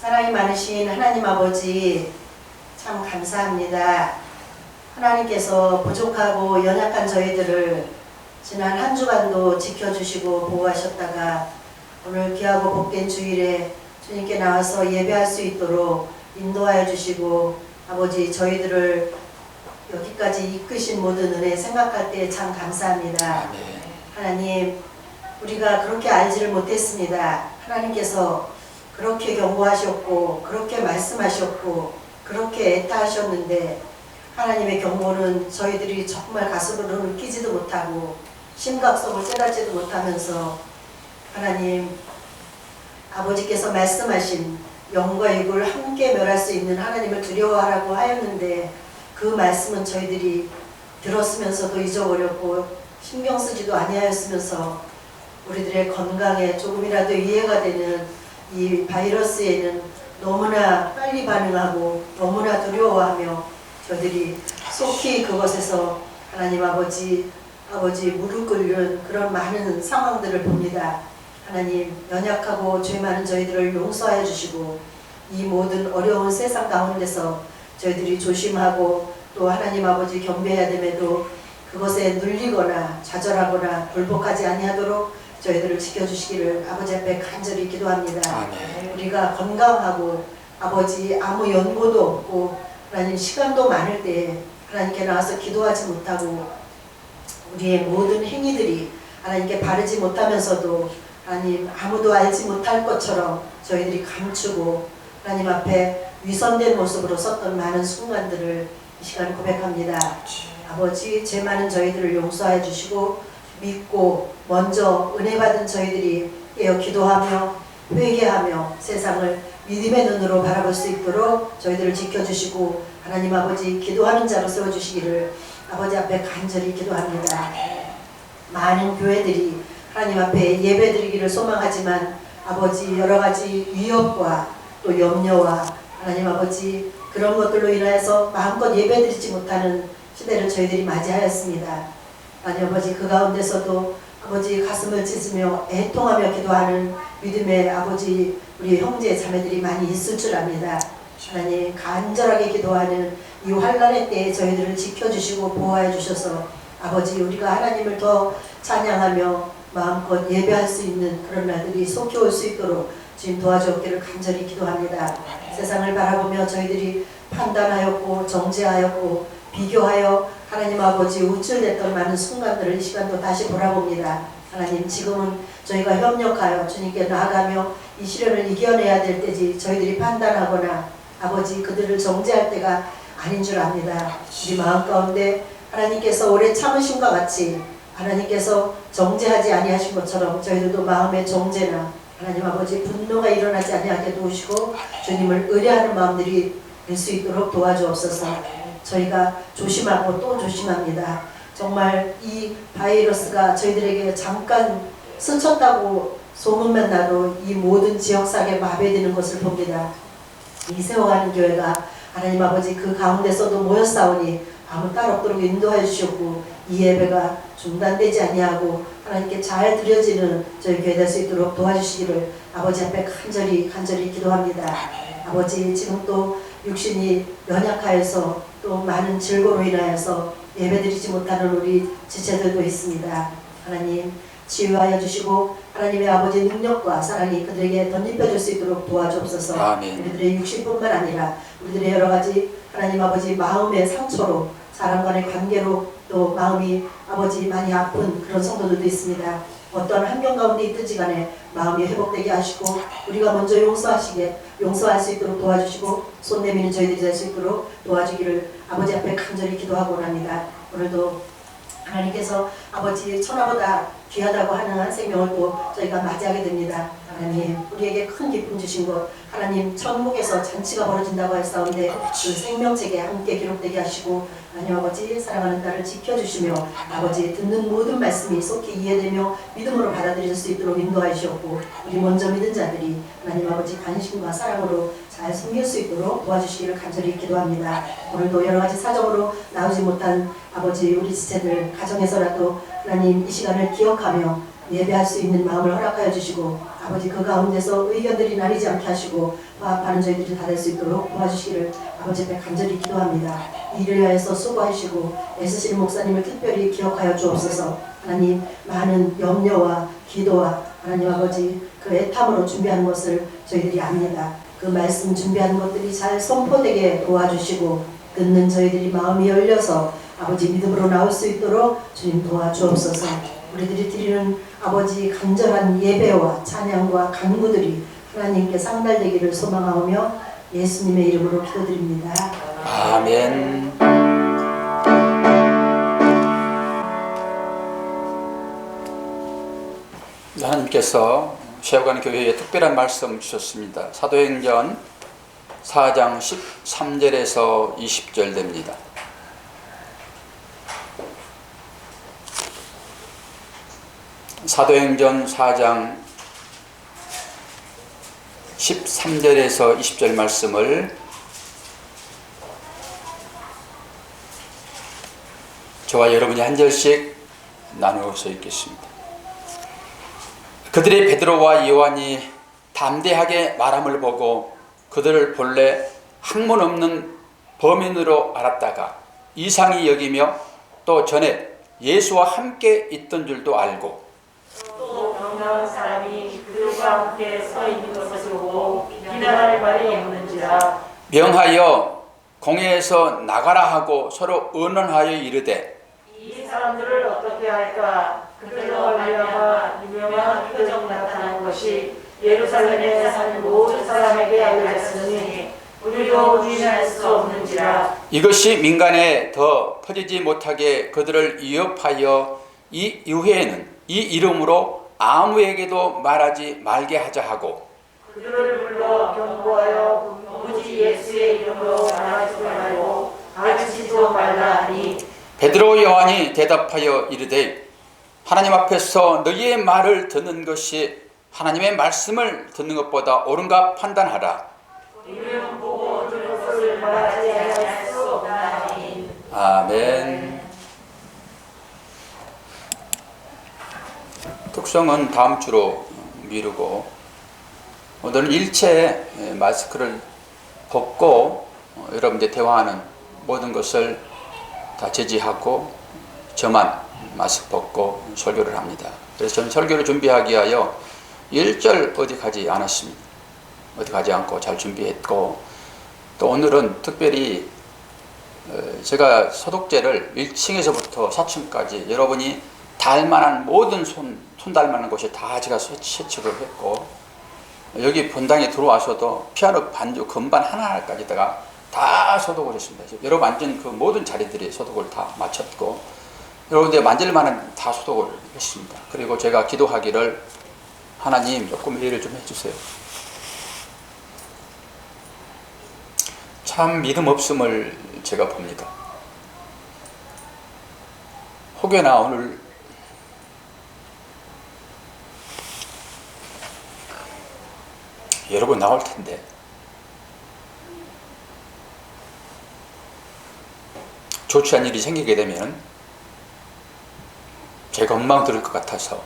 사랑이 많으신 하나님 아버지 참 감사합니다. 하나님께서 부족하고 연약한 저희들을 지난 한 주간도 지켜주시고 보호하셨다가 오늘 귀하고 복된 주일에 주님께 나와서 예배할 수 있도록 인도하여 주시고 아버지 저희들을 여기까지 이끄신 모든 은혜 생각할 때 참 감사합니다. 하나님 우리가 그렇게 알지를 못했습니다. 하나님께서 그렇게 경고하셨고 그렇게 말씀하셨고 그렇게 애타하셨는데 하나님의 경고는 저희들이 정말 가슴으로 느끼지도 못하고 심각성을 깨닫지도 못하면서 하나님 아버지께서 말씀하신 영과 육을 함께 멸할 수 있는 하나님을 두려워하라고 하였는데 그 말씀은 저희들이 들었으면서도 잊어버렸고 신경 쓰지도 아니하였으면서 우리들의 건강에 조금이라도 이해가 되는 이 바이러스에는 너무나 빨리 반응하고 너무나 두려워하며 저희들이 속히 그것에서 하나님 아버지 무릎 꿇는 그런 많은 상황들을 봅니다. 하나님 연약하고 죄 많은 저희들을 용서하여 주시고 이 모든 어려운 세상 가운데서 저희들이 조심하고 또 하나님 아버지 경배해야 됨에도 그것에 눌리거나 좌절하거나 굴복하지 아니하도록 저희들을 지켜주시기를 아버지 앞에 간절히 기도합니다. 우리가 건강하고 아버지 아무 연고도 없고 하나님 시간도 많을 때 하나님께 나와서 기도하지 못하고 우리의 모든 행위들이 하나님께 바르지 못하면서도 하나님 아무도 알지 못할 것처럼 저희들이 감추고 하나님 앞에 위선된 모습으로 섰던 많은 순간들을 이 시간 고백합니다. 아버지 죄 많은 저희들을 용서해 주시고 믿고 먼저 은혜 받은 저희들이 깨어 기도하며 회개하며 세상을 믿음의 눈으로 바라볼 수 있도록 저희들을 지켜주시고 하나님 아버지 기도하는 자로 세워주시기를 아버지 앞에 간절히 기도합니다. 많은 교회들이 하나님 앞에 예배드리기를 소망하지만 아버지 여러가지 위협과 또 염려와 하나님 아버지 그런 것들로 인하여서 마음껏 예배드리지 못하는 시대를 저희들이 맞이하였습니다. 하나님 아버지 그 가운데서도 아버지 가슴을 찢으며 애통하며 기도하는 믿음의 아버지 우리 형제 자매들이 많이 있을 줄 압니다. 하나님 간절하게 기도하는 이 환난의 때에 저희들을 지켜주시고 보호해 주셔서 아버지 우리가 하나님을 더 찬양하며 마음껏 예배할 수 있는 그런 날들이 속히 올 수 있도록 주님 도와주옵기를 간절히 기도합니다. 세상을 바라보며 저희들이 판단하였고 정죄하였고 비교하여 하나님 아버지 우쭐댔던 많은 순간들을 이 시간도 다시 돌아봅니다. 하나님 지금은 저희가 협력하여 주님께 나아가며 이 시련을 이겨내야 될 때지 저희들이 판단하거나 아버지 그들을 정죄할 때가 아닌 줄 압니다. 우리 마음 가운데 하나님께서 오래 참으심과 같이 하나님께서 정죄하지 아니하신 것처럼 저희들도 마음의 정죄나 하나님 아버지 분노가 일어나지 아니하게 도우시고 주님을 의뢰하는 마음들이 될 수 있도록 도와주옵소서. 저희가 조심하고 또 조심합니다. 정말 이 바이러스가 저희들에게 잠깐 스쳤다고 소문만 나도 이 모든 지역사회에 마비되는 것을 봅니다. 이 세워가는 교회가 하나님 아버지 그 가운데서도 모였사오니 아무 딸 없도록 인도해 주셨고 이 예배가 중단되지 아니하고 하나님께 잘 드려지는 저희 교회 될 수 있도록 도와주시기를 아버지 앞에 간절히 기도합니다. 아버지 지금 또 육신이 연약하여서 또 많은 질고로 인하여서 예배드리지 못하는 우리 지체들도 있습니다. 하나님 치유하여 주시고 하나님의 아버지 능력과 사랑이 그들에게 덧입혀질 수 있도록 도와주옵소서. 우리들의 육신뿐만 아니라 우리들의 여러가지 하나님 아버지 마음의 상처로 사람 간의 관계로 또 마음이 아버지 많이 아픈 그런 성도들도 있습니다. 어떤 환경 가운데 있든지 간에 마음이 회복되게 하시고 우리가 먼저 용서할 수 있도록 도와주시고 손 내미는 저희들이 될 수 있도록 도와주기를 아버지 앞에 간절히 기도하고 합니다. 오늘도 하나님께서 아버지 천하보다 귀하다고 하는 한 생명을 또 저희가 맞이하게 됩니다. 하나님 우리에게 큰 기쁨 주신 것 하나님 천국에서 잔치가 벌어진다고 했사온데 그 생명책에 함께 기록되게 하시고 하나님 아버지 사랑하는 딸을 지켜주시며 아버지 듣는 모든 말씀이 속히 이해되며 믿음으로 받아들일 수 있도록 인도하여 주셨고 우리 먼저 믿은 자들이 하나님 아버지 관심과 사랑으로 잘 섬길 수 있도록 도와주시기를 간절히 기도합니다. 오늘도 여러가지 사정으로 나오지 못한 아버지 우리 지체들 가정에서라도 하나님 이 시간을 기억하며 예배할 수 있는 마음을 허락하여 주시고 아버지 그 가운데서 의견들이 나뉘지 않게 하시고 화합하는 저희들이 다 될 수 있도록 도와주시기를 아버지 앞에 간절히 기도합니다. 이를 위하여서 수고하시고 애쓰시는 목사님을 특별히 기억하여 주옵소서. 하나님 많은 염려와 기도와 하나님 아버지 그 애탐으로 준비한 것을 저희들이 압니다. 그 말씀 준비한 것들이 잘 선포되게 도와주시고 듣는 저희들이 마음이 열려서 아버지 믿음으로 나올 수 있도록 주님 도와주옵소서. 우리들이 드리는 아버지 간절한 예배와 찬양과 간구들이 하나님께 상달되기를 소망하오며 예수님의 이름으로 기도드립니다. 아멘. 하나님께서 세워가는 교회에 특별한 말씀 주셨습니다. 사도행전 4장 13절에서 20절 됩니다. 사도행전 4장 13절에서 20절 말씀을 저와 여러분이 한 절씩 나누어서 읽겠습니다. 그들의 베드로와 요한이 담대하게 말함을 보고 그들을 본래 학문 없는 범인으로 알았다가 이상히 여기며 또 전에 예수와 함께 있던 줄도 알고 또 경건한 사람이 그들과 함께 서 있는 것을 보고 비난할 말이 없는지라 명하여 공회에서 나가라 하고 서로 의논하여 이르되 이 사람들을 어떻게 할까? 그들로 말미암아 유명한 표적 나타난 것이 예루살렘에 사는 모든 사람에게 알려졌으니 우리도 부인할 수 없는지라. 이것이 민간에 더 퍼지지 못하게 그들을 위협하여 이 이후에는 이 이름으로 아무에게도 말하지 말게 하자 하고 그들을 불러 경고하여 오직 예수의 이름으로 말하지 말고 가르치지도 말라 하니 베드로 요한이 대답하여 이르되 하나님 앞에서 너희의 말을 듣는 것이 하나님의 말씀을 듣는 것보다 옳은가 판단하라. 우리는 보고 들은 것을 말하지 않을 수 없나니. 아멘. 특성은 다음 주로 미루고 오늘은 일체 마스크를 벗고 여러분들 대화하는 모든 것을 다 제지하고 저만 마스크 벗고 설교를 합니다. 그래서 저는 설교를 준비하기 위하여 1절 어디 가지 않았습니다. 어디 가지 않고 잘 준비했고 또 오늘은 특별히 제가 소독제를 1층에서부터 4층까지 여러분이 닿을만한 모든 손 닿을만한 곳에 다 제가 세척을 했고 여기 본당에 들어와서도 피아노 반주 건반 하나하나까지다가 다 소독을 했습니다. 여러분 앉은 그 모든 자리들이 소독을 다 마쳤고 여러분들 만질 만한 다 소독을 했습니다. 그리고 제가 기도하기를 하나님 조금 이해를 좀 해주세요. 참 믿음 없음을 제가 봅니다. 혹여나 오늘 여러분 나올 텐데 좋지 않은 일이 생기게 되면 제가 엉망 들을 것 같아서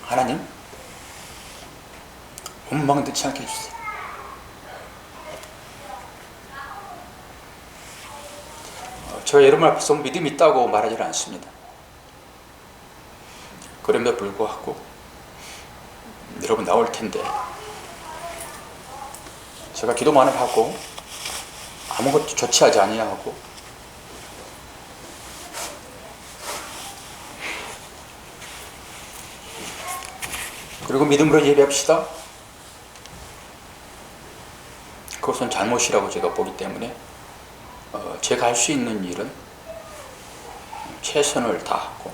하나님 엉망 듣지 않게 해주세요. 제가 여러분 앞에서 믿음이 있다고 말하지 않습니다. 그럼에도 불구하고 여러분 나올 텐데 제가 기도만 하고 아무것도 조치하지 아니하고 그리고 믿음으로 예배합시다. 그것은 잘못이라고 제가 보기 때문에 제가 할 수 있는 일은 최선을 다하고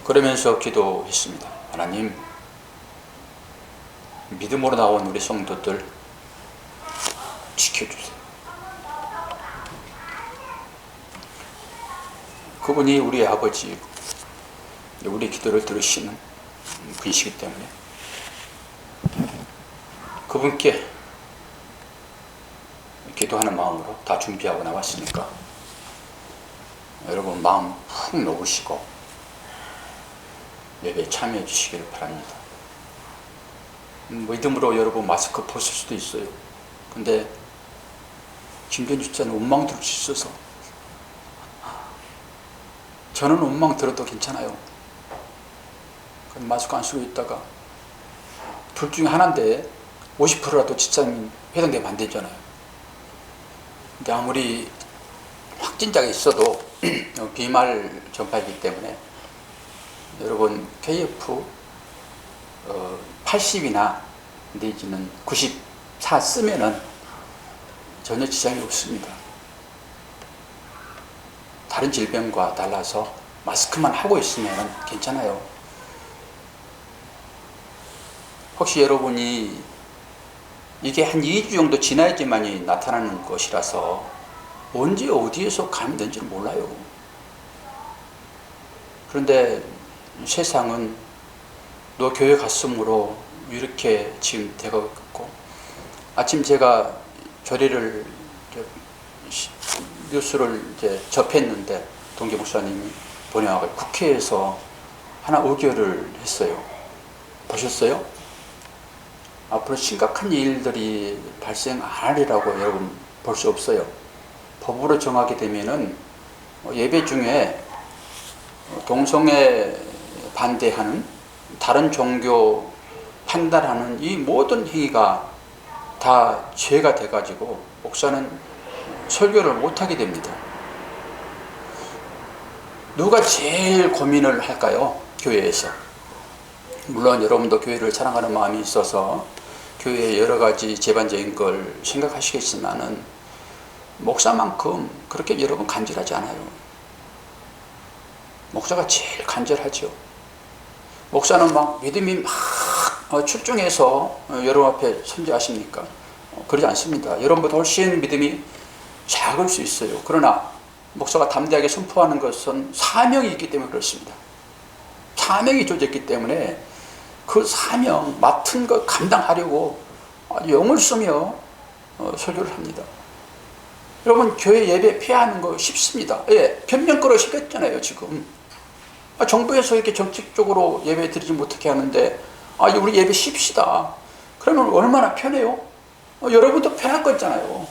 그러면서 기도했습니다. 하나님 믿음으로 나온 우리 성도들 지켜주세요. 그분이 우리의 아버지 우리 기도를 들으시는 분이시기 때문에 기도하는 마음으로 다 준비하고 나왔으니까 여러분 마음 푹 놓으시고 예배에 참여해 주시기를 바랍니다. 믿음으로 여러분 마스크 벗을 수도 있어요. 근데 김경주 집사는 원망 들을 수 있어서 저는 원망 들어도 괜찮아요. 그럼 마스크 안 쓰고 있다가 둘 중에 하나인데 50%라도 집사님 해당되면 안 되잖아요. 근데 아무리 확진자가 있어도 비말 전파이기 때문에 여러분 KF 80이나 내지는 94 쓰면은 전혀 지장이 없습니다. 다른 질병과 달라서 마스크만 하고 있으면 괜찮아요. 혹시 여러분이 이게 한 2주 정도 지나야지만이 나타나는 것이라서 언제 어디에서 감염된지를 몰라요. 그런데 세상은 너 교회 갔으므로 이렇게 지금 되고 있고, 아침 제가 조례를 뉴스를 이제 접했는데 동계 목사님이 보내와서 국회에서 하나 의결을 했어요. 보셨어요? 앞으로 심각한 일들이 발생 안 하리라고 여러분 볼 수 없어요. 법으로 정하게 되면은 예배 중에 동성애 반대하는 다른 종교 판단하는 이 모든 행위가 다 죄가 돼가지고 목사는 설교를 못하게 됩니다. 누가 제일 고민을 할까요? 교회에서. 물론 여러분도 교회를 사랑하는 마음이 있어서 교회의 여러 가지 제반적인 걸 생각하시겠지만은 목사만큼 그렇게 여러분 간절하지 않아요. 목사가 제일 간절하죠. 목사는 막 믿음이 막 출중해서 여러분 앞에 선지하십니까? 그러지 않습니다. 여러분보다 훨씬 믿음이 작을 수 있어요. 그러나 목사가 담대하게 선포하는 것은 사명이 있기 때문에 그렇습니다. 사명이 주어졌기 때문에 그 사명 맡은 것 감당하려고 영을 쓰며 설교를 합니다. 여러분 교회 예배 폐하는 거 쉽습니다. 예, 변명거로 시켰잖아요 지금. 정부에서 이렇게 정책적으로 예배 드리지 못하게 하는데 우리 예배 쉽시다. 그러면 얼마나 편해요? 여러분도 편할 거잖아요.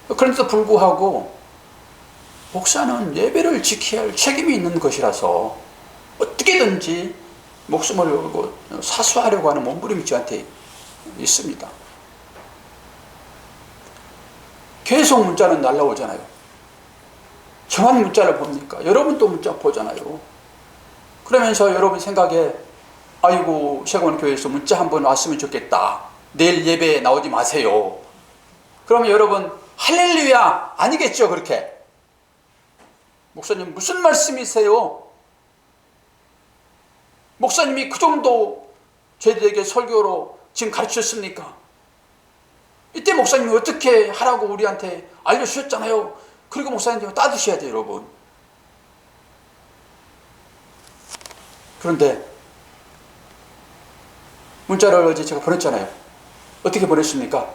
그런데도 불구하고 목사는 예배를 지켜야 할 책임이 있는 것이라서 어떻게든지 목숨을 걸고 사수하려고 하는 몸부림이 저한테 있습니다. 계속 문자는 날라오잖아요. 저만 문자를 봅니까? 여러분도 문자 보잖아요. 그러면서 여러분 생각에 아이고 세관 교회에서 문자 한번 왔으면 좋겠다. 내일 예배에 나오지 마세요. 그러면 여러분 할렐루야 아니겠죠 그렇게? 목사님 무슨 말씀이세요? 목사님이 그 정도 저희들에게 설교로 지금 가르치셨습니까? 이때 목사님이 어떻게 하라고 우리한테 알려주셨잖아요. 그리고 목사님 따드셔야 돼요 여러분. 그런데 문자를 어제 제가 보냈잖아요. 어떻게 보냈습니까?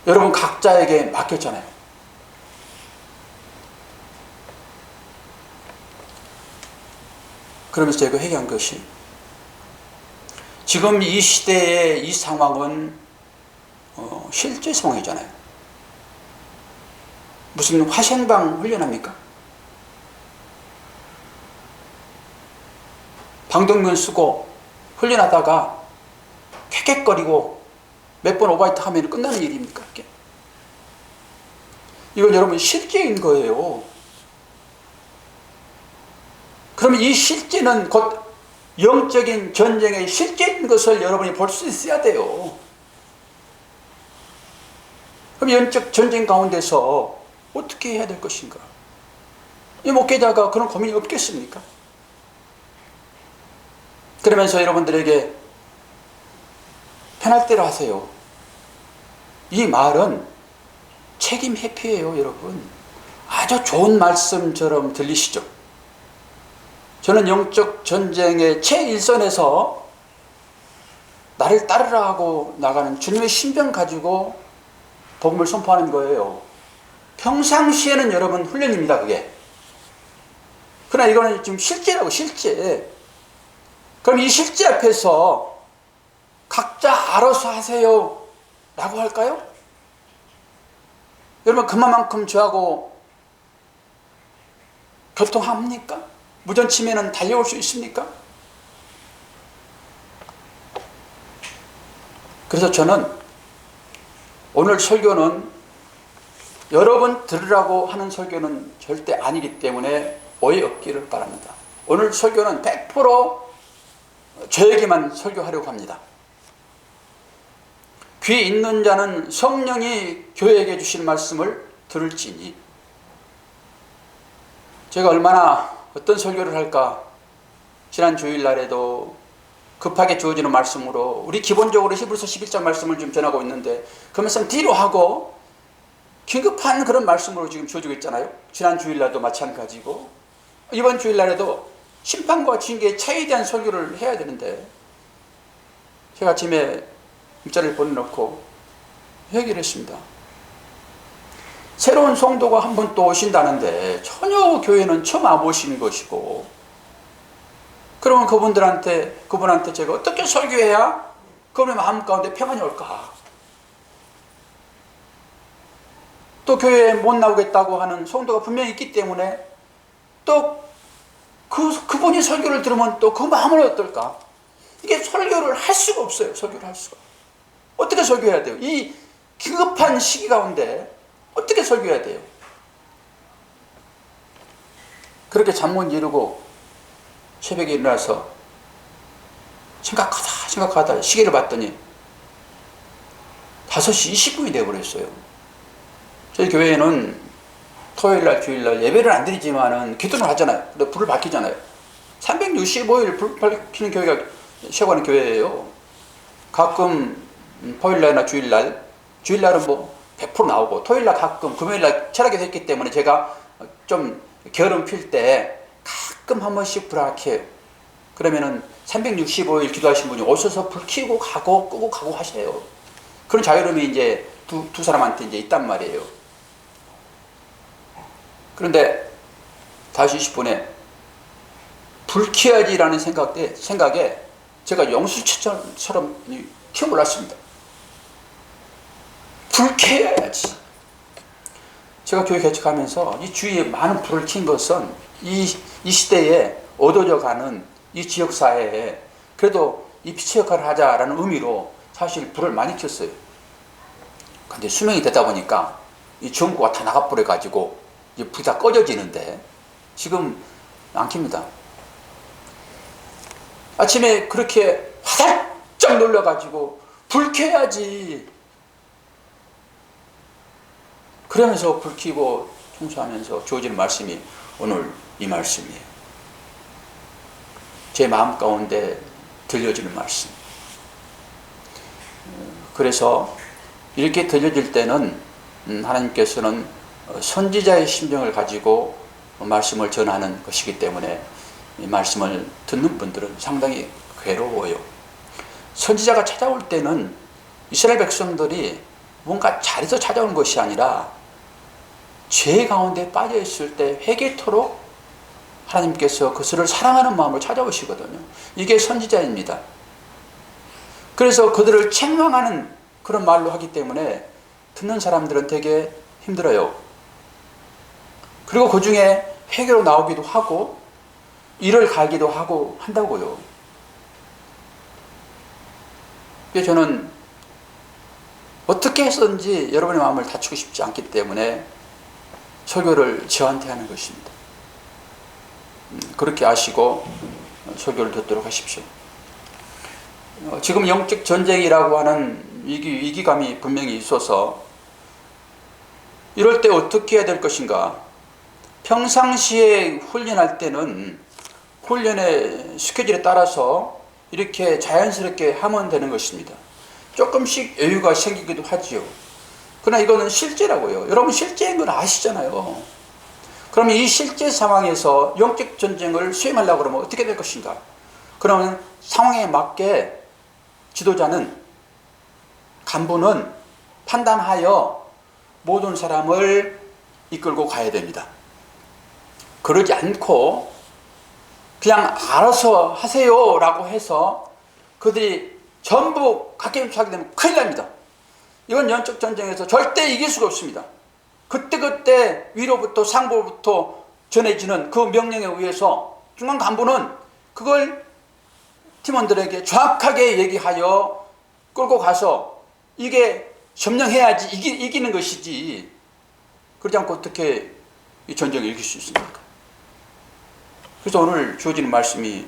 여러분 각자에게 맡겼잖아요. 그러면서 제가 회개한 것이 지금 이 시대의 이 상황은 실제 상황이잖아요. 무슨 화생방 훈련합니까? 방독면 쓰고 훈련하다가 헥헥거리고 몇 번 오바이트 하면 끝나는 일입니까? 이게? 이건 여러분 실제인 거예요. 그러면 이 실제는 곧 영적인 전쟁의 실제인 것을 여러분이 볼 수 있어야 돼요. 그럼 영적 전쟁 가운데서 어떻게 해야 될 것인가? 이 목회자가 그런 고민이 없겠습니까? 그러면서 여러분들에게 편할 대로 하세요. 이 말은 책임 회피예요, 여러분. 아주 좋은 말씀처럼 들리시죠? 저는 영적 전쟁의 최일선에서 나를 따르라 하고 나가는 주님의 신병 가지고 복음을 선포하는 거예요. 평상시에는 여러분 훈련입니다, 그게. 그러나 이거는 지금 실제라고, 실제. 그럼 이 실제 앞에서 각자 알아서 하세요 라고 할까요? 여러분, 그만큼 저하고 교통합니까? 무전치면은 달려올 수 있습니까? 그래서 저는 오늘 설교는 여러분 들으라고 하는 설교는 절대 아니기 때문에 오해 없기를 바랍니다. 오늘 설교는 100% 저에게만 설교하려고 합니다. 귀 있는 자는 성령이 교회에게 주신 말씀을 들을지니. 제가 얼마나 어떤 설교를 할까, 지난 주일날에도 급하게 주어지는 말씀으로 우리 기본적으로 히브리서 11장 말씀을 좀 전하고 있는데 그 말씀 뒤로 하고 긴급한 그런 말씀으로 지금 주어지고 있잖아요. 지난 주일날도 마찬가지고 이번 주일날에도 심판과 징계의 차이에 대한 설교를 해야 되는데 제가 아침에 문자를 보내놓고 얘기를 했습니다. 새로운 성도가 한 번 또 오신다는데 전혀 교회는 처음 와보시는 것이고, 그러면 그분한테 제가 어떻게 설교해야 그분의 마음 가운데 평안이 올까? 또 교회에 못 나오겠다고 하는 성도가 분명히 있기 때문에 또 그분이 설교를 들으면 또 그 마음은 어떨까? 이게 설교를 할 수가 없어요. 설교를 할 수가. 어떻게 설교해야 돼요? 이 긴급한 시기 가운데 어떻게 설교해야 돼요? 그렇게 잠 못 이루고 새벽에 일어나서 생각하다 시계를 봤더니 5시 20분이 되어버렸어요. 저희 교회에는 토요일날, 주일날 예배를 안 드리지만은 기도는 하잖아요. 근데 불을 밝히잖아요. 365일 불 밝히는 교회가 세워가는 교회예요. 가끔 토요일날이나 주일날은 뭐 100% 나오고, 토요일날 가끔, 금요일날 철학이 됐기 때문에 제가 좀 게으름 필 때 가끔 한 번씩 불 밝혀요. 그러면은 365일 기도하신 분이 오셔서 불 켜고 가고 끄고 가고 하세요. 그런 자유로움이 이제 두 사람한테 이제 있단 말이에요. 그런데 5시 20분에 불 켜야지라는 생각에 제가 영수처럼 튀어올랐습니다. 불 켜야지. 제가 교회 개척하면서 이 주위에 많은 불을 킨 것은 이 시대에 얻어져 가는 이 지역사회에 그래도 이 빛의 역할을 하자라는 의미로 사실 불을 많이 켰어요. 근데 수명이 되다 보니까 이 전구가 다 나가버려가지고 이제 불이 다 꺼져지는데 지금 안 켭니다. 아침에 그렇게 화들짝 놀라가지고 불 켜야지. 그러면서 불 켜고 청소하면서 주어지는 말씀이 오늘 이 말씀이에요. 제 마음 가운데 들려지는 말씀. 그래서 이렇게 들려질 때는 하나님께서는 선지자의 심정을 가지고 말씀을 전하는 것이기 때문에 이 말씀을 듣는 분들은 상당히 괴로워요. 선지자가 찾아올 때는 이스라엘 백성들이 뭔가 잘해서 찾아오는 것이 아니라 죄 가운데 빠져 있을 때 회개토록 하나님께서 그들을 사랑하는 마음으로 찾아오시거든요. 이게 선지자입니다. 그래서 그들을 책망하는 그런 말로 하기 때문에 듣는 사람들은 되게 힘들어요. 그리고 그 중에 회개로 나오기도 하고 이를 갈기도 하고 한다고요. 그래서 저는 어떻게 해서든지 여러분의 마음을 다치고 싶지 않기 때문에 설교를 저한테 하는 것입니다. 그렇게 아시고 설교를 듣도록 하십시오. 지금 영적 전쟁이라고 하는 위기감이 분명히 있어서 이럴 때 어떻게 해야 될 것인가? 평상시에 훈련할 때는 훈련의 스케줄에 따라서 이렇게 자연스럽게 하면 되는 것입니다. 조금씩 여유가 생기기도 하지요. 그러나 이거는 실제라고요. 여러분 실제인 걸 아시잖아요. 그러면 이 실제 상황에서 영적 전쟁을 수행하려고 그러면 어떻게 될 것인가? 그러면 상황에 맞게 지도자는, 간부는 판단하여 모든 사람을 이끌고 가야 됩니다. 그러지 않고 그냥 알아서 하세요 라고 해서 그들이 전부 각개인주 하게 되면 큰일 납니다. 이건 영적 전쟁에서 절대 이길 수가 없습니다. 그때그때 위로부터 상부부터 전해지는 그 명령에 의해서 중앙 간부는 그걸 팀원들에게 정확하게 얘기하여 끌고 가서 이게 점령해야지 이기는 것이지, 그러지 않고 어떻게 이 전쟁을 이길 수 있습니까? 그래서 오늘 주어지는 말씀이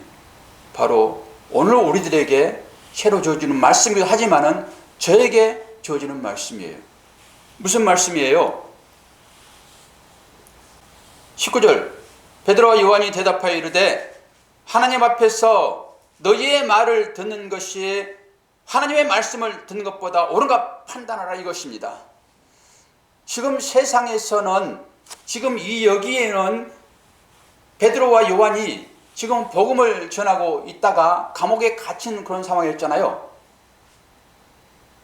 바로 오늘 우리들에게 새로 주어지는 말씀이기도 하지만은 저에게 주어지는 말씀이에요. 무슨 말씀이에요? 19절 베드로와 요한이 대답하여 이르되 하나님 앞에서 너희의 말을 듣는 것이 하나님의 말씀을 듣는 것보다 옳은가 판단하라 이것입니다. 지금 세상에서는 지금 이 여기에는 베드로와 요한이 지금 복음을 전하고 있다가 감옥에 갇힌 그런 상황이었잖아요.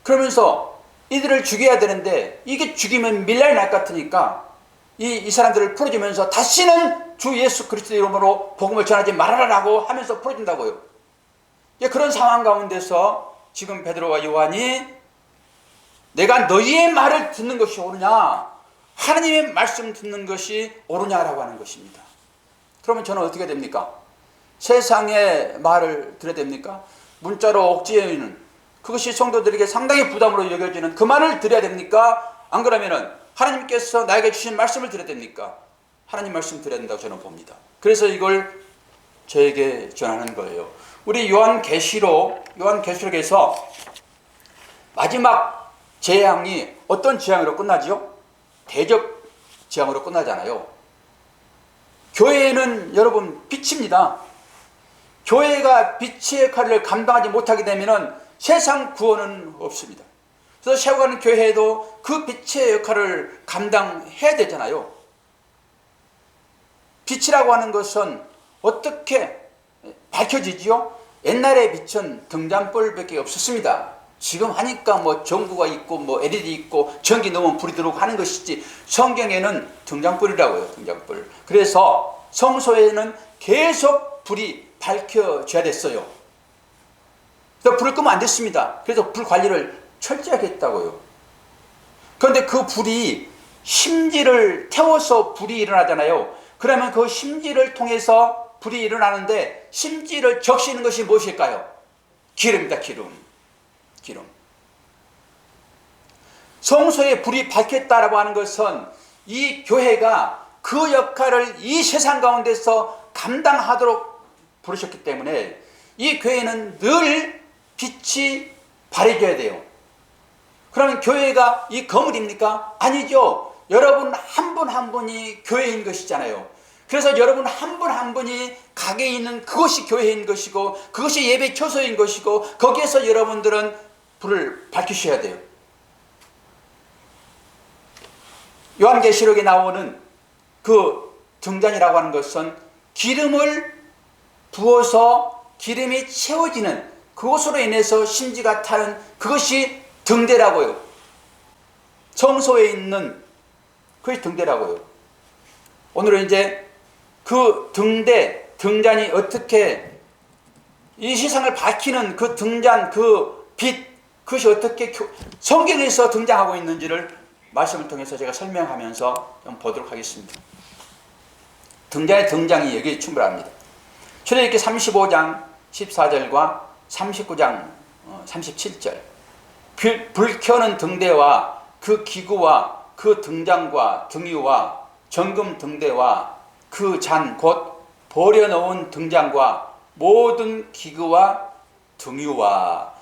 그러면서 이들을 죽여야 되는데 이게 죽이면 밀랄이 날 것 같으니까 이 사람들을 풀어주면서 다시는 주 예수 그리스도 이름으로 복음을 전하지 말아라라고 하면서 풀어준다고요. 그런 상황 가운데서 지금 베드로와 요한이 내가 너희의 말을 듣는 것이 옳으냐, 하나님의 말씀 듣는 것이 옳으냐라고 하는 것입니다. 그러면 저는 어떻게 됩니까? 세상의 말을 들어야 됩니까? 문자로 억지에는 그것이 성도들에게 상당히 부담으로 여겨지는 그 말을 들어야 됩니까? 안 그러면은 하나님께서 나에게 주신 말씀을 들어야 됩니까? 하나님 말씀 들어야 된다고 저는 봅니다. 그래서 이걸 저에게 전하는 거예요. 우리 요한계시록에서 마지막 재앙이 어떤 재앙으로 끝나지요? 대적 재앙으로 끝나잖아요. 교회는 여러분 빛입니다. 교회가 빛의 역할을 감당하지 못하게 되면 세상 구원은 없습니다. 그래서 세워가는 교회도 그 빛의 역할을 감당해야 되잖아요. 빛이라고 하는 것은 어떻게 밝혀지지요? 옛날의 빛은 등잔불밖에 없었습니다. 지금 하니까 뭐 전구가 있고 뭐 LED 있고 전기 넣으면 불이 들어오고 하는 것이지, 성경에는 등잔불이라고요. 등잔불. 그래서 성소에는 계속 불이 밝혀져야 됐어요. 그래서 불을 끄면 안 됐습니다. 그래서 불 관리를 철저하게 했다고요. 그런데 그 불이 심지를 태워서 불이 일어나잖아요. 그러면 그 심지를 통해서 불이 일어나는데 심지를 적시는 것이 무엇일까요? 기름입니다. 기름. 성소에 불이 밝혔다라고 하는 것은 이 교회가 그 역할을 이 세상 가운데서 감당하도록 부르셨기 때문에 이 교회는 늘 빛이 발해져야 돼요. 그러면 교회가 이 건물입니까? 아니죠. 여러분 한 분 한 분이 교회인 것이잖아요. 그래서 여러분 한 분 한 분이 가게에 있는 그것이 교회인 것이고 그것이 예배 처소인 것이고 거기에서 여러분들은 불을 밝히셔야 돼요. 요한계시록에 나오는 그 등잔이라고 하는 것은 기름을 부어서 기름이 채워지는 그것으로 인해서 심지가 타는 그것이 등대라고요. 성소에 있는 그것이 등대라고요. 오늘은 이제 그 등잔이 어떻게 이 세상을 밝히는 그 등잔, 그 빛, 그것이 어떻게 성경에서 등장하고 있는지를 말씀을 통해서 제가 설명하면서 좀 보도록 하겠습니다. 등잔의 등장이 여기에 충분합니다. 출애굽기 35장 14절과 39장 37절. 불 켜는 등대와 그 기구와 그 등잔과 등유와 정금 등대와 그 잔 곧 버려놓은 등잔과 모든 기구와 등유와,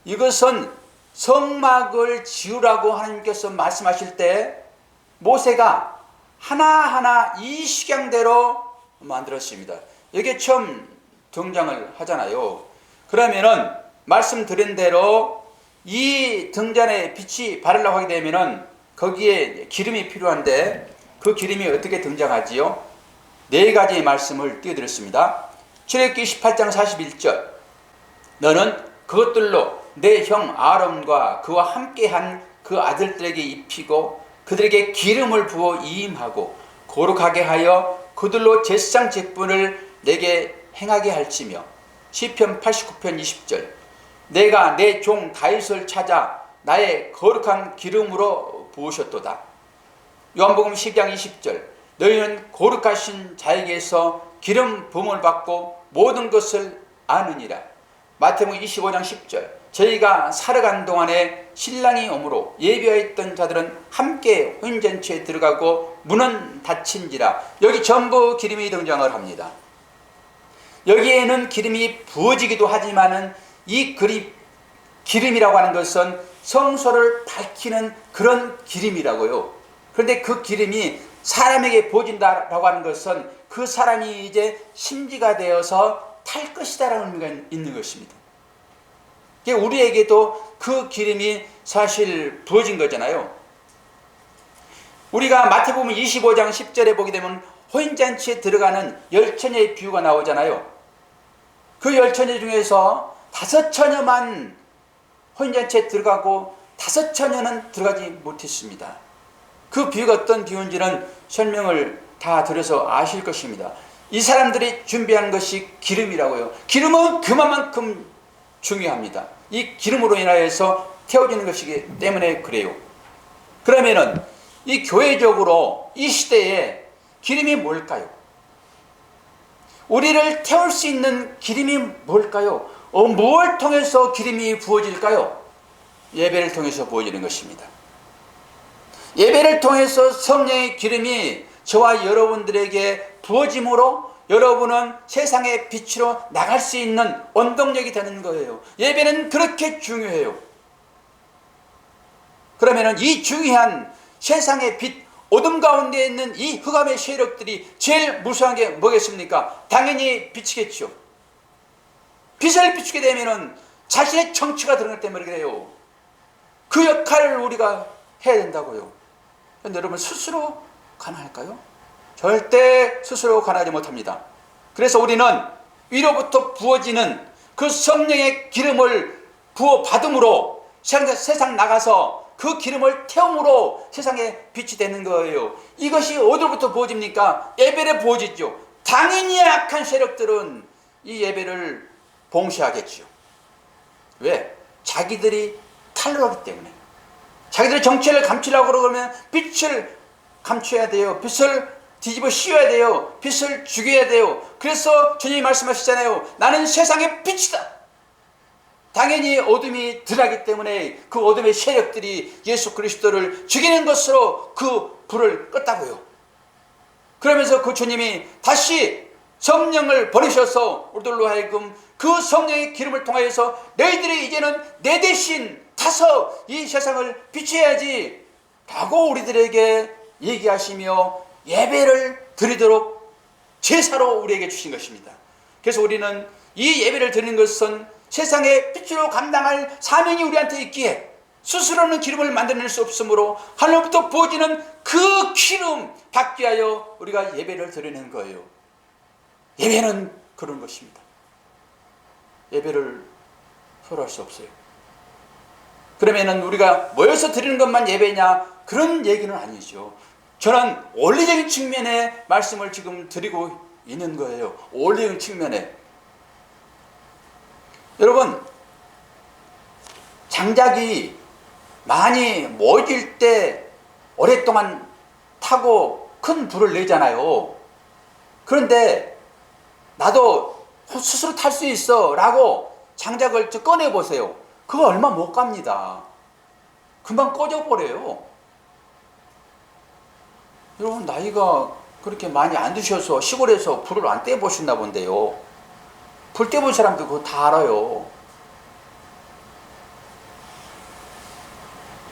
이것은 성막을 지으라고 하나님께서 말씀하실 때 모세가 하나하나 이 식양대로 만들었습니다. 여기에 처음 등장을 하잖아요. 그러면은 말씀드린 대로 이 등잔에 빛이 바르려고 하게 되면은 거기에 기름이 필요한데 그 기름이 어떻게 등장하지요? 네 가지의 말씀을 띄워드렸습니다. 출애굽기 18장 41절. 너는 그것들로 내 형 아론과 그와 함께한 그 아들들에게 입히고 그들에게 기름을 부어 이임하고 거룩하게 하여 그들로 제사장 직분을 내게 행하게 할지며. 시편 89편 20절. 내가 내 종 다윗을 찾아 나의 거룩한 기름으로 부으셨도다. 요한복음 10장 20절. 너희는 거룩하신 자에게서 기름 부음을 받고 모든 것을 아느니라. 마태복음 25장 10절. 저희가 살아간 동안에 신랑이 오므로 예비하였던 자들은 함께 혼인잔치에 들어가고 문은 닫힌지라. 여기 전부 기름이 등장을 합니다. 여기에는 기름이 부어지기도 하지만은 이 기름이라고 하는 것은 성소를 밝히는 그런 기름이라고요. 그런데 그 기름이 사람에게 부어진다라고 하는 것은 그 사람이 이제 심지가 되어서 탈 것이다라는 의미가 있는 것입니다. 우리에게도 그 기름이 사실 부어진 거잖아요. 우리가 마태복음 25장 10절에 보게 되면 혼인잔치에 들어가는 10처녀의 비유가 나오잖아요. 그 10처녀 중에서 5처녀만 혼인잔치에 들어가고 5처녀는 들어가지 못했습니다. 그 비유가 어떤 비유인지는 설명을 다 드려서 아실 것입니다. 이 사람들이 준비한 것이 기름이라고요. 기름은 그만큼 중요합니다. 이 기름으로 인하여서 태워지는 것이기 때문에 그래요. 그러면은 이 교회적으로 이 시대에 기름이 뭘까요? 우리를 태울 수 있는 기름이 뭘까요? 무엇을 통해서 기름이 부어질까요? 예배를 통해서 부어지는 것입니다. 예배를 통해서 성령의 기름이 저와 여러분들에게 부어짐으로 여러분은 세상의 빛으로 나갈 수 있는 원동력이 되는 거예요. 예배는 그렇게 중요해요. 그러면 이 중요한 세상의 빛, 어둠 가운데 있는 이 흑암의 세력들이 제일 무서운 게 뭐겠습니까? 당연히 빛이겠죠. 빛을 비추게 되면 자신의 정치가 드러날 때문에 그래요. 그 역할을 우리가 해야 된다고요. 그런데 여러분 스스로 가능할까요? 절대 스스로 가능하지 못합니다. 그래서 우리는 위로부터 부어지는 그 성령의 기름을 부어 받음으로 세상 나가서 그 기름을 태움으로 세상에 빛이 되는 거예요. 이것이 어디로부터 부어집니까? 예배에 부어지죠. 당연히 악한 세력들은 이 예배를 봉쇄하겠죠. 왜? 자기들이 탈로하기 때문에. 자기들의 정체를 감추려고 그러면 빛을 감춰야 돼요. 빛을 뒤집어 씌워야 돼요. 빛을 죽여야 돼요. 그래서 주님이 말씀하시잖아요. 나는 세상의 빛이다. 당연히 어둠이 드러나기 때문에 그 어둠의 세력들이 예수 그리스도를 죽이는 것으로 그 불을 껐다고요. 그러면서 그 주님이 다시 성령을 보내셔서 우리들로 하여금 그 성령의 기름을 통하여서 너희들이 이제는 내 대신 타서 이 세상을 비춰야지 라고 우리들에게 얘기하시며 예배를 드리도록 제사로 우리에게 주신 것입니다. 그래서 우리는 이 예배를 드리는 것은 세상의 빛으로 감당할 사명이 우리한테 있기에 스스로는 기름을 만들어낼 수 없으므로 하늘로부터 부어지는 그 기름 받기 위하여 우리가 예배를 드리는 거예요. 예배는 그런 것입니다. 예배를 서로 할 수 없어요. 그러면은 우리가 모여서 드리는 것만 예배냐? 그런 얘기는 아니죠. 저는 원리적인 측면의 말씀을 지금 드리고 있는 거예요. 원리적인 측면에. 여러분, 장작이 많이 모일 때 오랫동안 타고 큰 불을 내잖아요. 그런데 나도 스스로 탈 수 있어 라고 장작을 꺼내보세요. 그거 얼마 못 갑니다. 금방 꺼져버려요. 여러분 나이가 그렇게 많이 안 드셔서 시골에서 불을 안 떼보셨나 본데요. 불 떼본 사람들 그거 다 알아요.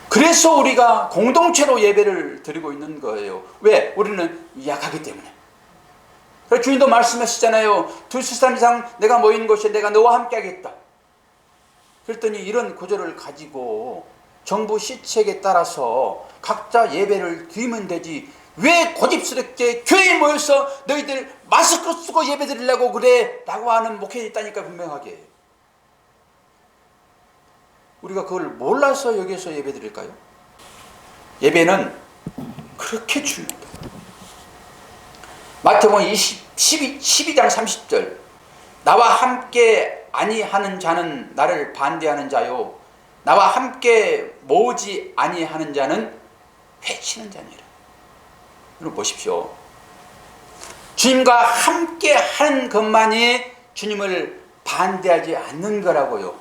그래서 우리가 공동체로 예배를 드리고 있는 거예요. 왜? 우리는 약하기 때문에. 그래서 주님도 말씀하시잖아요. 2-3 이상 내가 모이는 곳에 내가 너와 함께 하겠다. 그랬더니 이런 구절을 가지고 정부 시책에 따라서 각자 예배를 드리면 되지 왜 고집스럽게 교회에 모여서 너희들 마스크 쓰고 예배 드리려고 그래 라고 하는 목회자 있다니까. 분명하게 우리가 그걸 몰라서 여기서 예배 드릴까요? 예배는 그렇게 중요합니다. 마태복음 12장 30절 나와 함께 아니하는 자는 나를 반대하는 자요 나와 함께 모으지 아니하는 자는 회치는 자니라. 여러분 보십시오. 주님과 함께 하는 것만이 주님을 반대하지 않는 거라고요.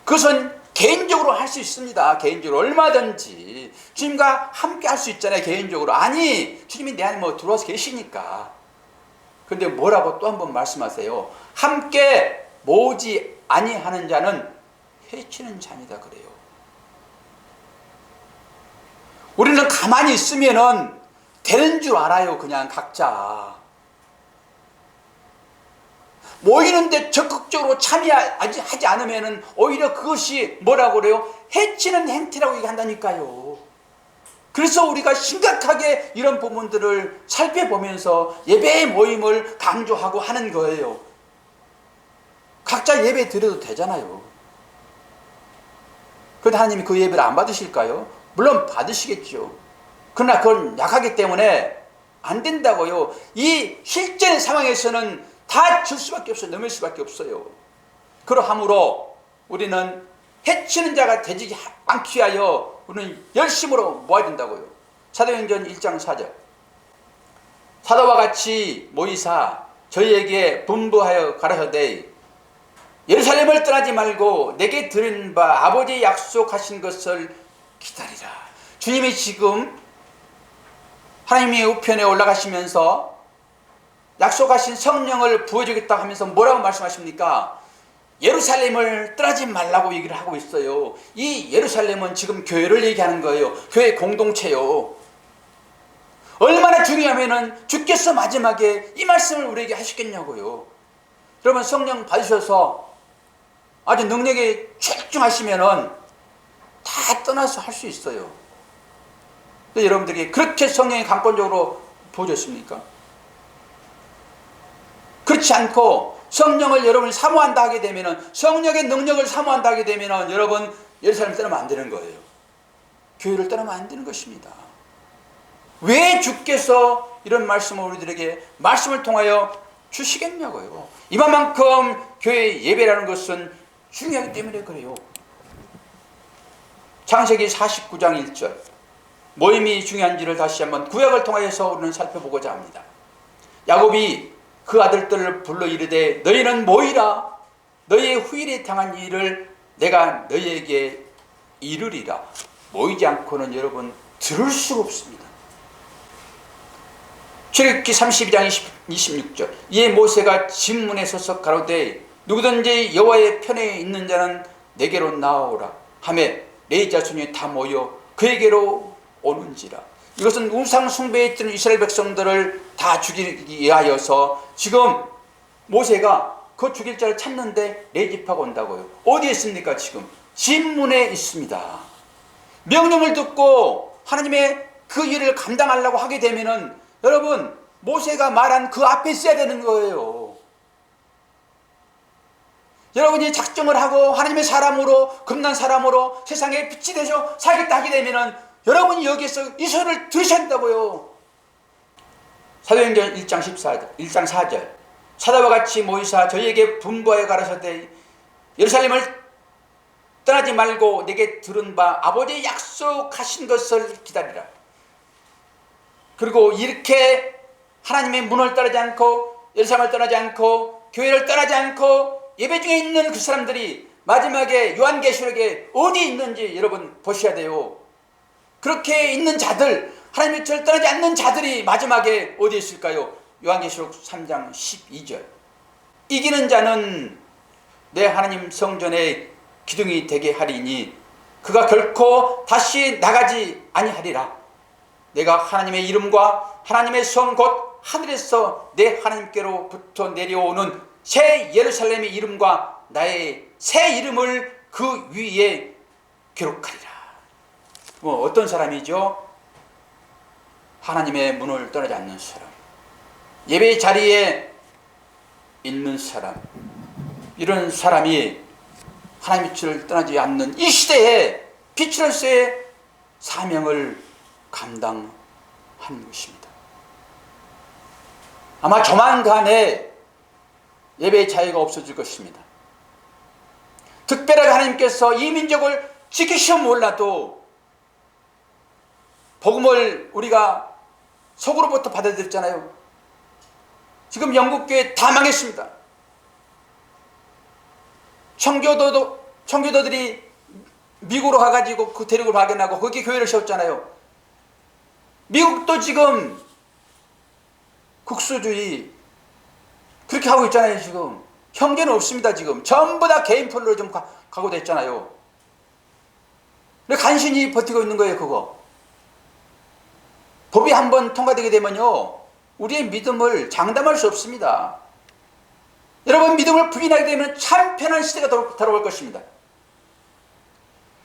그것은 개인적으로 할 수 있습니다. 개인적으로 얼마든지 주님과 함께 할 수 있잖아요. 개인적으로. 아니 주님이 내 안에 뭐 들어와서 계시니까. 그런데 뭐라고 또 한 번 말씀하세요. 함께 모으지 아니하는 자는 해치는 자니다 그래요. 우리는 가만히 있으면은 되는 줄 알아요. 그냥 각자 모이는데 적극적으로 참여하지 않으면은 오히려 그것이 뭐라고 그래요? 해치는 행태라고 얘기한다니까요. 그래서 우리가 심각하게 이런 부분들을 살펴보면서 예배의 모임을 강조하고 하는 거예요. 각자 예배 드려도 되잖아요. 그런데 하나님이 그 예배를 안 받으실까요? 물론 받으시겠죠. 그러나 그건 약하기 때문에 안 된다고요. 이 실제 상황에서는 다 줄 수밖에 없어요. 넘을 수밖에 없어요. 그러함으로 우리는 해치는 자가 되지 않기 위하여 우리는 열심으로 모아야 된다고요. 사도행전 1장 4절 사도와 같이 모이사 저희에게 분부하여 가라사대 예루살렘을 떠나지 말고 내게 들은 바 아버지 약속하신 것을 기다리라. 주님이 지금 하나님의 우편에 올라가시면서 약속하신 성령을 부어주겠다 하면서 뭐라고 말씀하십니까? 예루살렘을 떠나지 말라고 얘기를 하고 있어요. 이 예루살렘은 지금 교회를 얘기하는 거예요. 교회 공동체요. 얼마나 중요하면은 주께서 마지막에 이 말씀을 우리에게 하시겠냐고요. 여러분 성령 받으셔서 아주 능력에 출중하시면은 다 떠나서 할 수 있어요. 근데 여러분들에게 그렇게 성령이 강권적으로 부어줬습니까? 그렇지 않고 성령을 여러분이 사모한다 하게 되면은 성령의 능력을 사모한다 하게 되면은 여러분 예루살렘 떠나면 안 되는 거예요. 교회를 떠나면 안 되는 것입니다. 왜 주께서 이런 말씀을 우리들에게 말씀을 통하여 주시겠냐고요. 이만큼 교회 예배라는 것은 중요하기 때문에 그래요. 창세기 49장 1절 모임이 중요한지를 다시 한번 구약을 통하여서 우리는 살펴보고자 합니다. 야곱이 그 아들들을 불러 이르되 너희는 모이라. 너희의 후일에 당한 일을 내가 너희에게 이르리라. 모이지 않고는 여러분 들을 수가 없습니다. 출애굽기 32장 26절 이에 모세가 진문에 서서 가로되 누구든지 여호와의 편에 있는 자는 내게로 나오라 하매 네 자손이 다 모여 그에게로 오는지라. 이것은 우상 숭배에 있던 이스라엘 백성들을 다 죽이기 위하여서 지금 모세가 그 죽일 자를 찾는데 레집하고 온다고요. 어디에 있습니까? 지금 진문에 있습니다. 명령을 듣고 하나님의 그 일을 감당하려고 하게 되면은 여러분 모세가 말한 그 앞에 있어야 되는 거예요. 여러분이 작정을 하고 하나님의 사람으로 금난 사람으로 세상에 빛이 되셔 살겠다 하게 되면은 여러분이 여기에서 이 소리를 들으셔야 한다고요. 사도행전 1장 4절 사도와 같이 모이사 저희에게 분부하여 가라사대 예루살렘을 떠나지 말고 내게 들은 바 아버지의 약속하신 것을 기다리라. 그리고 이렇게 하나님의 문을 떠나지 않고 예루살렘을 떠나지 않고 교회를 떠나지 않고 예배 중에 있는 그 사람들이 마지막에 요한계시록에 어디 있는지 여러분 보셔야 돼요. 그렇게 있는 자들, 하나님의 뜻을 떠나지 않는 자들이 마지막에 어디 있을까요? 요한계시록 3장 12절 이기는 자는 내 하나님 성전의 기둥이 되게 하리니 그가 결코 다시 나가지 아니하리라. 내가 하나님의 이름과 하나님의 성 곧 하늘에서 내 하나님께로부터 내려오는 새 예루살렘의 이름과 나의 새 이름을 그 위에 기록하리라. 뭐 어떤 사람이죠? 하나님의 문을 떠나지 않는 사람, 예배 자리에 있는 사람, 이런 사람이 하나님의 뜻을 떠나지 않는 이 시대에 빛으로서의 사명을 감당해야 하는 것입니다. 아마 조만간에 예배의 자유가 없어질 것입니다. 특별하게 하나님께서 이 민족을 지키시면 몰라도 복음을 우리가 속으로부터 받아들였잖아요. 지금 영국교회 다 망했습니다. 청교도들이 미국으로 가가지고 그 대륙을 발견하고 거기에 교회를 세웠잖아요. 미국도 지금 국수주의 그렇게 하고 있잖아요. 지금 형제는 없습니다. 지금 전부 다 개인 폴로 좀 가고 됐잖아요. 근데 간신히 버티고 있는 거예요. 그거 법이 한번 통과되게 되면요 우리의 믿음을 장담할 수 없습니다. 여러분 믿음을 부인하게 되면 참 편한 시대가 돌아올 것입니다.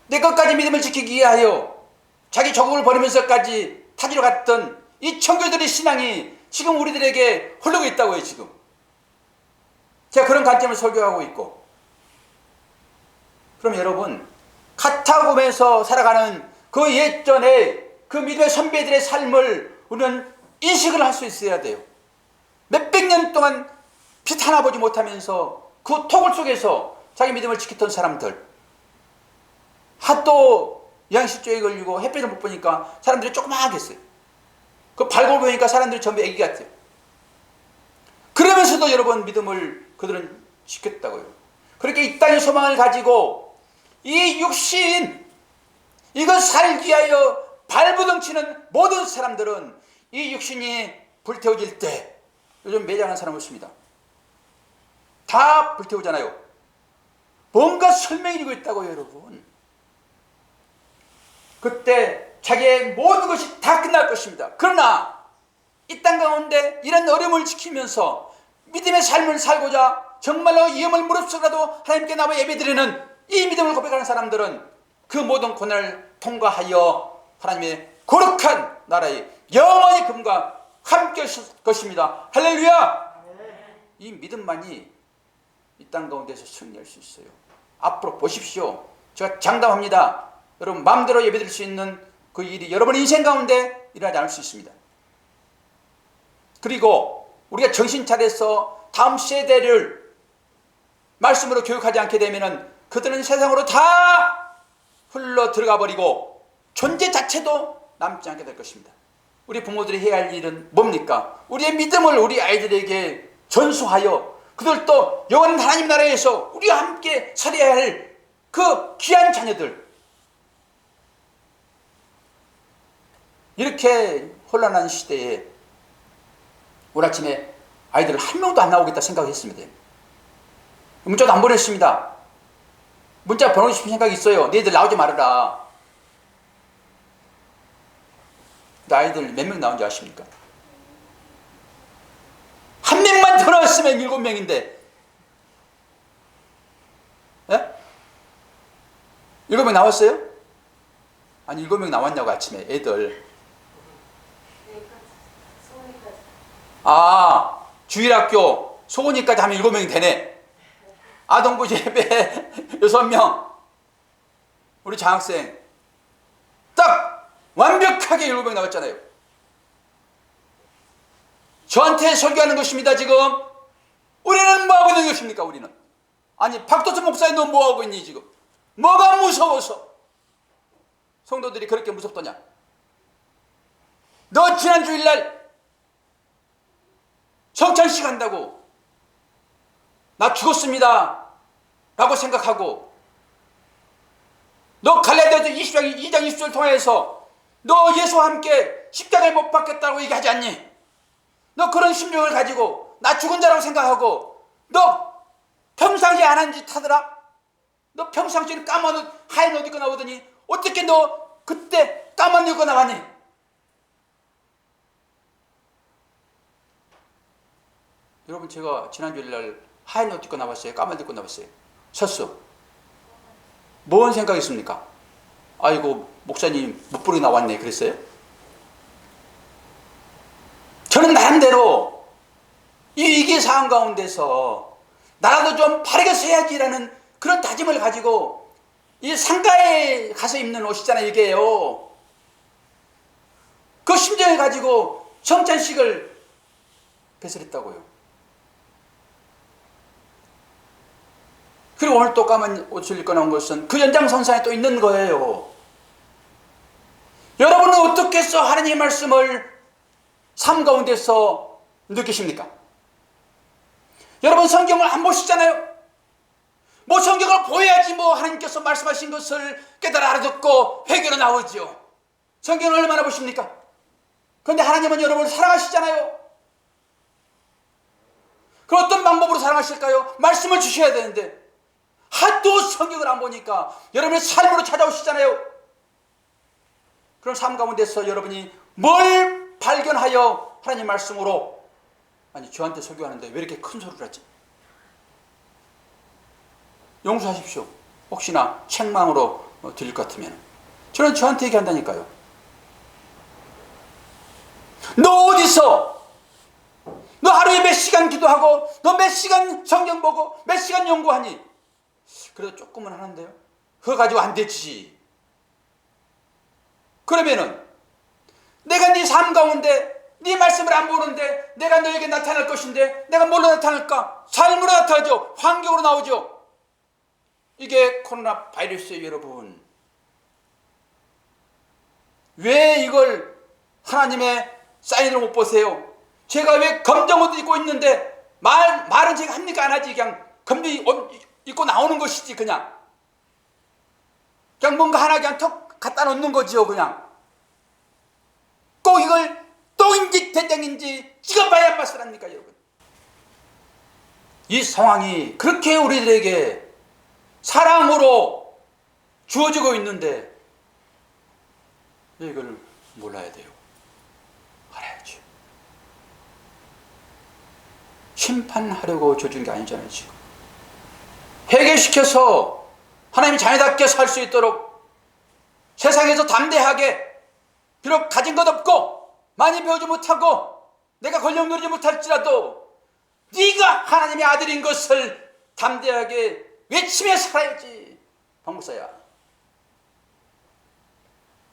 내 것까지 믿음을 지키기 위하여 자기 조국을 버리면서까지 타지로 갔던 이 청교도들의 신앙이 지금 우리들에게 흐르고 있다고요. 지금 제가 그런 관점을 설교하고 있고, 그럼 여러분 카타콤에서 살아가는 그 예전에 그 믿음의 선배들의 삶을 우리는 인식을 할 수 있어야 돼요. 몇백 년 동안 빛 하나 보지 못하면서 그 토굴 속에서 자기 믿음을 지켰던 사람들, 하도 양식조에 걸리고 햇빛을 못 보니까 사람들이 조그맣게 했어요. 그 발골 보니까 사람들이 전부 애기 같아요. 그러면서도 여러분 믿음을 그들은 지켰다고요. 그렇게 이 땅의 소망을 가지고 이 육신 이것 살기 위하여 발부둥치는 모든 사람들은 이 육신이 불태워질 때, 요즘 매장한 사람 없습니다. 다 불태우잖아요. 뭔가 설명이 되고 있다고요. 여러분 그때 자기의 모든 것이 다 끝날 것입니다. 그러나 이 땅 가운데 이런 어려움을 지키면서 믿음의 삶을 살고자 정말로 위험을 무릅쓰고라도 하나님께 나와 예배드리는 이 믿음을 고백하는 사람들은 그 모든 고난을 통과하여 하나님의 거룩한 나라에 영원히 금과 함께 하실 것입니다. 할렐루야! 이 믿음만이 이 땅 가운데서 승리할 수 있어요. 앞으로 보십시오. 제가 장담합니다. 여러분 마음대로 예배드릴 수 있는 그 일이 여러분 인생 가운데 일어나지 않을 수 있습니다. 그리고 우리가 정신 차려서 다음 세대를 말씀으로 교육하지 않게 되면 그들은 세상으로 다 흘러 들어가 버리고 존재 자체도 남지 않게 될 것입니다. 우리 부모들이 해야 할 일은 뭡니까? 우리의 믿음을 우리 아이들에게 전수하여 그들도 영원한 하나님 나라에서 우리와 함께 살아야 할 그 귀한 자녀들, 이렇게 혼란한 시대에 오늘 아침에 아이들 한 명도 안 나오겠다 생각했습니다. 문자도 안 보냈습니다. 문자 보내고 싶은 생각이 있어요. 너희들 나오지 말아라. 근데 아이들 몇 명 나온 줄 아십니까? 한 명만 더 나왔으면 7명인데 7명 나왔어요? 아니 7명 나왔냐고 아침에 애들. 아 주일학교 소은이까지 하면 7명이 되네. 아동부 예배 6명, 우리 장학생 딱 완벽하게 7명 나왔잖아요. 저한테 설교하는 것입니다. 지금 우리는 뭐하고 있는 것입니까? 우리는 아니 박도수 목사님 너 뭐하고 있니? 지금 뭐가 무서워서 성도들이 그렇게 무섭더냐? 너 지난 주일날 성찬식 한다고 나 죽었습니다 라고 생각하고, 너 갈라디아서 2장 20절 통해서 너 예수와 함께 십자가에 못 박혔다고 얘기하지 않니? 너 그런 심정을 가지고 나 죽은 자라고 생각하고 너 평상시에 안 한 짓 하더라? 너 평상시에 까만 옷 하얀 옷 입고 나오더니 어떻게 너 그때 까만 옷 입고 나왔니? 여러분 제가 지난주일날 하얀 옷 입고 나왔어요? 까만 옷 입고 나왔어요? 섰어. 뭔 생각이었습니까? 아이고 목사님 못 부르게 나왔네 그랬어요? 저는 나름대로 이 위기 상황 가운데서 나라도 좀 바르게 서야지라는 그런 다짐을 가지고 이 상가에 가서 입는 옷이잖아요. 이게요. 그 심정을 가지고 성찬식을 배설했다고요. 그리고 오늘 또 까만 옷을 입고 나온 것은 그 연장선상에 또 있는 거예요. 여러분은 어떻게 해서 하나님의 말씀을 삶 가운데서 느끼십니까? 여러분 성경을 안 보시잖아요. 뭐 성경을 보여야지 뭐 하나님께서 말씀하신 것을 깨달아 알아듣고 회개로 나오죠. 성경을 얼마나 보십니까? 그런데 하나님은 여러분을 사랑하시잖아요. 그럼 어떤 방법으로 사랑하실까요? 말씀을 주셔야 되는데 하도 성경을 안 보니까 여러분의 삶으로 찾아오시잖아요. 그럼 삶 가운데서 여러분이 뭘 발견하여 하나님 말씀으로, 아니 저한테 설교하는데 왜 이렇게 큰 소리를 하지? 용서하십시오. 혹시나 책망으로 들릴 것 같으면. 저는 저한테 얘기한다니까요. 너 어디서? 너 하루에 몇 시간 기도하고 너 몇 시간 성경 보고 몇 시간 연구하니? 그래도 조금은 하는데요. 그거 가지고 안 되지. 그러면은 내가 네 삶 가운데 네 말씀을 안 보는데 내가 너에게 나타날 것인데 내가 뭘로 나타날까? 삶으로 나타나죠. 환경으로 나오죠. 이게 코로나 바이러스예요, 여러분. 왜 이걸 하나님의 사인을 못 보세요? 제가 왜 검정 옷 입고 있는데 말은 제가 합니까? 안 하지. 그냥 검정 입고 나오는 것이지. 그냥 뭔가 하나 그냥 턱 갖다 놓는 거지요. 그냥 꼭 이걸 똥인지 된장인지 찍어봐야 맛을 합니까, 여러분? 이 상황이 그렇게 우리들에게 사랑으로 주어지고 있는데 이걸 몰라야 돼요. 알아야죠. 심판하려고 줘준 게 아니잖아요. 지금 회개시켜서 하나님이 자녀답게 살 수 있도록 세상에서 담대하게, 비록 가진 것 없고 많이 배우지 못하고 내가 권력 누리지 못할지라도 네가 하나님의 아들인 것을 담대하게 외치며 살아야지. 박목사야,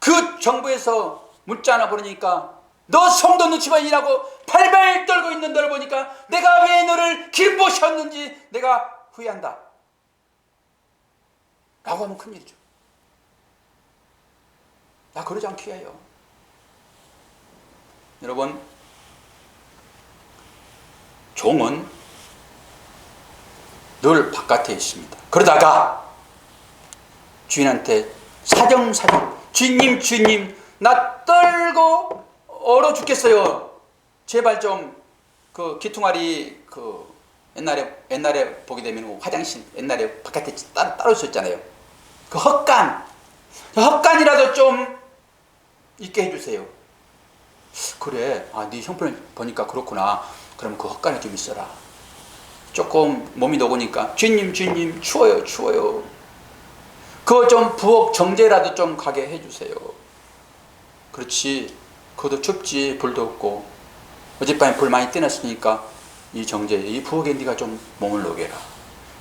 그 정부에서 문자 하나 보내니까 너 성도 눈치만 일하고 발발 떨고 있는 너를 보니까 내가 왜 너를 길보셨는지 내가 후회한다 라고 하면 큰일이죠. 나 그러지 않게 해요. 여러분, 종은 늘 바깥에 있습니다. 그러다가 주인한테 사정사정, 주인님 나 떨고 얼어 죽겠어요. 제발 좀 그 기퉁아리 그 옛날에 보게 되면 화장실 옛날에 바깥에 따로 있었잖아요. 그 헛간이라도 좀 있게 해주세요. 그래, 네 형편을 보니까 그렇구나. 그럼 그 헛간에 좀 있어라. 조금 몸이 녹으니까 주인님 추워요. 그거 좀 부엌 정제라도 좀 가게 해주세요. 그렇지, 그것도 춥지. 불도 없고 어젯밤에 불 많이 떼놨으니까 이 정제, 이 부엌에 네가 좀 몸을 녹여라.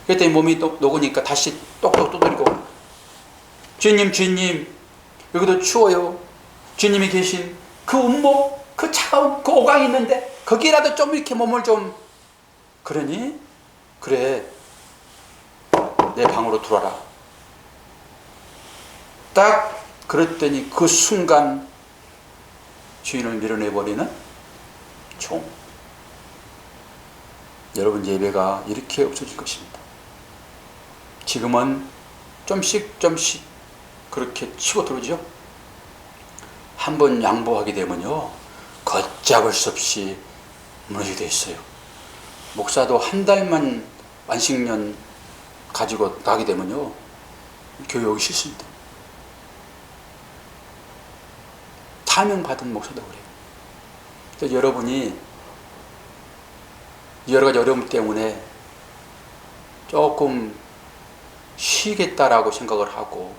그랬더니 몸이 녹으니까 다시 똑똑 두드리고 주인님 여기도 추워요. 주인님이 계신 그 운목, 그 차가운 그 오강이 있는데 거기라도 좀 이렇게 몸을 좀, 그러니? 그래, 내 방으로 들어와라. 딱 그랬더니 그 순간 주인을 밀어내버리는 종. 여러분 예배가 이렇게 없어질 것입니다. 지금은 좀씩 그렇게 치고 들어오죠. 한번 양보하게 되면요 걷잡을 수 없이 무너지게 돼 있어요. 목사도 한 달만 안식년 가지고 나게 되면요 교회 오기 싫습니다. 사명받은 목사도 그래요. 그래서 여러분이 여러 가지 어려움 때문에 조금 쉬겠다라고 생각을 하고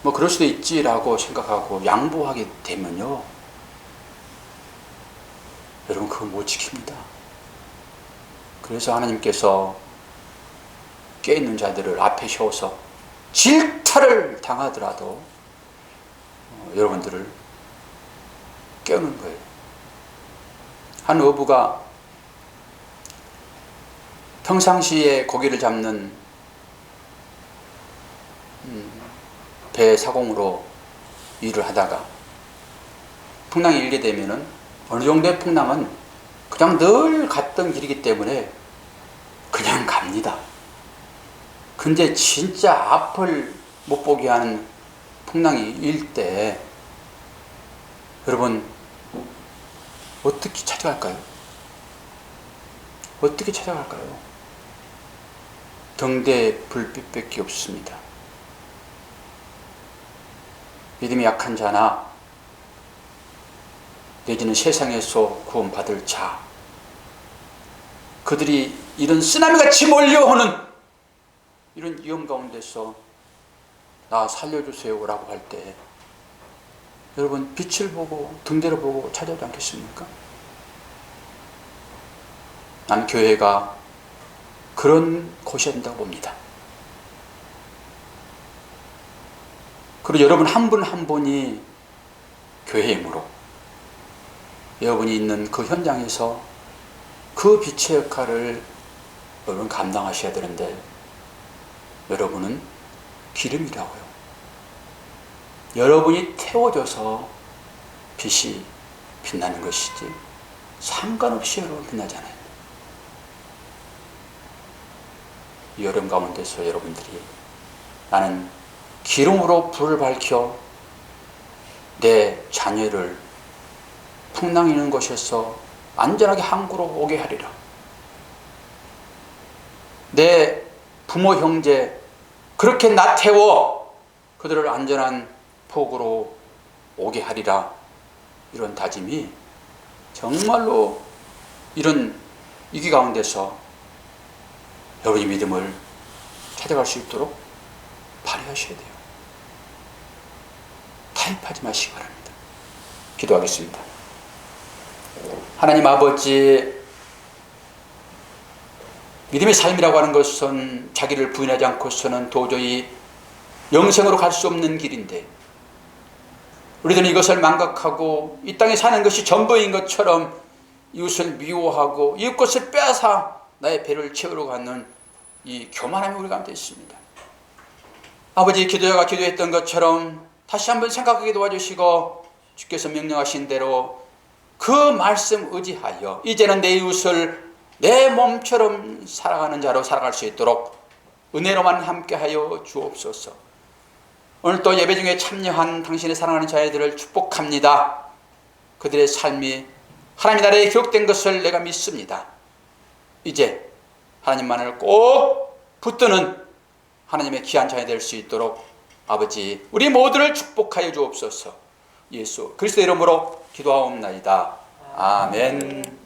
뭐 그럴 수도 있지라고 생각하고 양보하게 되면요 여러분 그거 못 지킵니다. 그래서 하나님께서 깨있는 자들을 앞에 세워서 질타를 당하더라도 여러분들을 깨우는 거예요. 한 어부가 평상시에 고기를 잡는 배 사공으로 일을 하다가 풍랑이 일게 되면은 어느 정도의 풍랑은 그냥 늘 갔던 길이기 때문에 그냥 갑니다. 근데 진짜 앞을 못 보게 하는 풍랑이 일 때 여러분 어떻게 찾아갈까요? 어떻게 찾아갈까요? 등대에 불빛밖에 없습니다. 믿음이 약한 자나 내지는 세상에서 구원받을 자, 그들이 이런 쓰나미같이 몰려오는 이런 위험 가운데서 나 살려주세요 라고 할 때 여러분 빛을 보고 등대를 보고 찾아오지 않겠습니까? 나는 교회가 그런 곳이어야 된다고 봅니다. 그리고 여러분 한 분 한 분이 교회의 힘으로 여러분이 있는 그 현장에서 그 빛의 역할을 여러분 감당하셔야 되는데 여러분은 기름이라고요. 여러분이 태워져서 빛이 빛나는 것이지 상관없이 여러분 빛나잖아요. 이 여름 가운데서 여러분들이 나는 기름으로 불을 밝혀 내 자녀를 풍랑이 있는 곳에서 안전하게 항구로 오게 하리라. 내 부모 형제 그렇게 나태워 그들을 안전한 폭으로 오게 하리라. 이런 다짐이 정말로 이런 위기 가운데서 여러분의 믿음을 찾아갈 수 있도록 발휘하셔야 돼요. 타협하지 마시기 바랍니다. 기도하겠습니다. 하나님 아버지, 믿음의 삶이라고 하는 것은 자기를 부인하지 않고서는 도저히 영생으로 갈 수 없는 길인데 우리들은 이것을 망각하고 이 땅에 사는 것이 전부인 것처럼 이웃을 미워하고 이웃 것을 빼앗아 나의 배를 채우러 가는 이 교만함이 우리 가운데 있습니다. 아버지, 기도자가 기도했던 것처럼 다시 한번 생각하게 도와주시고 주께서 명령하신 대로 그 말씀 의지하여 이제는 내 이웃을 내 몸처럼 살아가는 자로 살아갈 수 있도록 은혜로만 함께하여 주옵소서. 오늘 또 예배 중에 참여한 당신의 사랑하는 자녀들을 축복합니다. 그들의 삶이 하나님 나라에 기록된 것을 내가 믿습니다. 이제 하나님만을 꼭 붙드는 하나님의 귀한 자녀 될 수 있도록 아버지 우리 모두를 축복하여 주옵소서. 예수 그리스도 이름으로 기도하옵나이다. 아멘.